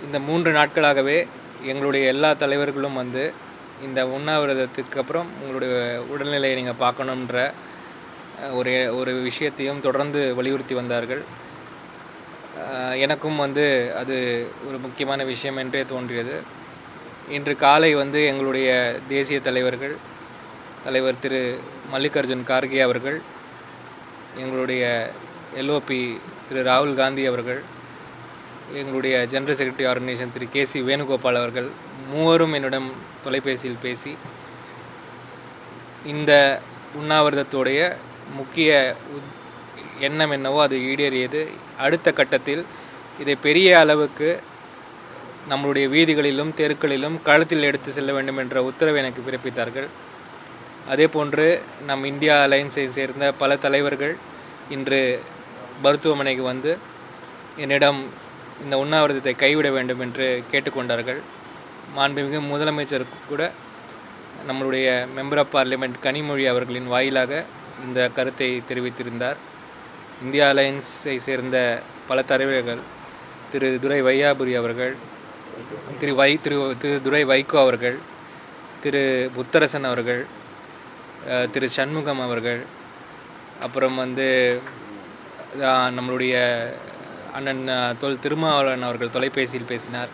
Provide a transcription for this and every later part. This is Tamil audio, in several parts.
இந்த 3 நாட்களாகவே எங்களுடைய எல்லா தலைவர்களும் வந்து இந்த உண்ணாவிரதத்துக்கு அப்புறம் உங்களுடைய உடல்நிலையை நீங்கள் பார்க்கணுன்ற ஒரு விஷயத்தையும் தொடர்ந்து வலியுறுத்தி வந்தார்கள். எனக்கும் வந்து அது ஒரு முக்கியமான விஷயம் என்றே தோன்றியது. இன்று காலை வந்து எங்களுடைய தேசிய தலைவர் திரு மல்லிகார்ஜுன் கார்கே அவர்கள், எங்களுடைய எல்ஓபி திரு ராகுல் காந்தி அவர்கள், எங்களுடைய ஜெனரல் செக்ரட்டரி ஆர்கனைசேஷன் திரு கேசி வேணுகோபால் அவர்கள் மூவரும் என்னிடம் தொலைபேசியில் பேசி இந்த உண்ணாவிரதத்துடைய முக்கிய எண்ணம் என்னவோ அது ஈடேறியது. அடுத்த கட்டத்தில் இதை பெரிய அளவுக்கு நம்மளுடைய வீதிகளிலும் தெருக்களிலும் களத்தில் எடுத்து செல்ல வேண்டும் என்ற உத்தரவை எனக்கு பிறப்பித்தார்கள். அதே போன்று நம் இந்தியா அலையன்ஸை சேர்ந்த பல தலைவர்கள் இன்று மருத்துவமனைக்கு வந்து என்னிடம் இந்த உண்ணாவிரதத்தை கைவிட வேண்டும் என்று கேட்டுக்கொண்டார்கள். மாண்புமிகு முதலமைச்சர் கூட நம்மளுடைய மெம்பர் ஆஃப் பார்லிமெண்ட் கனிமொழி அவர்களின் வாயிலாக இந்த கருத்தை தெரிவித்திருந்தார். இந்தியா அலையன்ஸை சேர்ந்த பல தலைவர்கள் திரு துரை வையாபுரி அவர்கள், திரு துரை வைகோ அவர்கள், திரு முத்தரசன் அவர்கள், திரு சண்முகம் அவர்கள், அப்புறம் வந்து நம்மளுடைய அண்ணன் திருமாவளவன் அவர்கள் தொலைபேசியில் பேசினார்.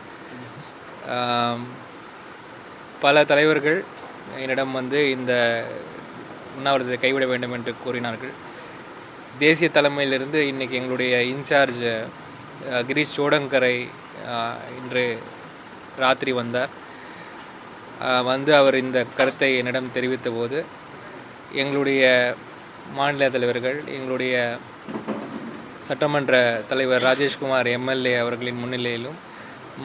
பல தலைவர்கள் என்னிடம் வந்து இந்த உண்ணாவிரதத்தை கைவிட வேண்டும் என்று கூறினார்கள். தேசிய தலைமையிலிருந்து இன்றைக்கி எங்களுடைய இன்சார்ஜ் கிரீஷ் சோடங்கரை இன்று ராத்திரி வந்தார். வந்து அவர் இந்த கருத்தை என்னிடம் தெரிவித்த போது எங்களுடைய மாநில தலைவர்கள், எங்களுடைய சட்டமன்ற தலைவர் ராஜேஷ்குமார் எம்எல்ஏ அவர்களின் முன்னிலையிலும்,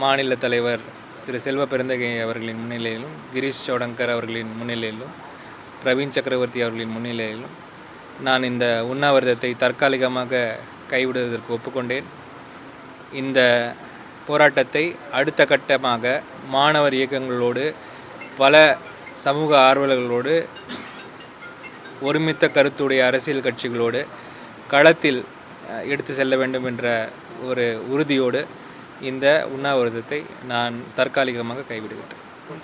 மாநில தலைவர் திரு செல்வ பெருந்தகை அவர்களின் முன்னிலையிலும், கிரீஷ் சோடங்கர் அவர்களின் முன்னிலையிலும், பிரவீன் சக்கரவர்த்தி அவர்களின் முன்னிலையிலும் நான் இந்த உண்ணாவிரதத்தை தற்காலிகமாக கைவிடுவதற்கு ஒப்புக்கொண்டேன். இந்த போராட்டத்தை அடுத்த கட்டமாக மாணவர் இயக்கங்களோடு, பல சமூக ஆர்வலர்களோடு, ஒருமித்த கருத்துடைய அரசியல் கட்சிகளோடு களத்தில் எடுத்து செல்ல வேண்டும் என்ற ஒரு உறுதியோடு இந்த உண்ணாவிரதத்தை நான் தற்காலிகமாக கைவிடுகிறேன்.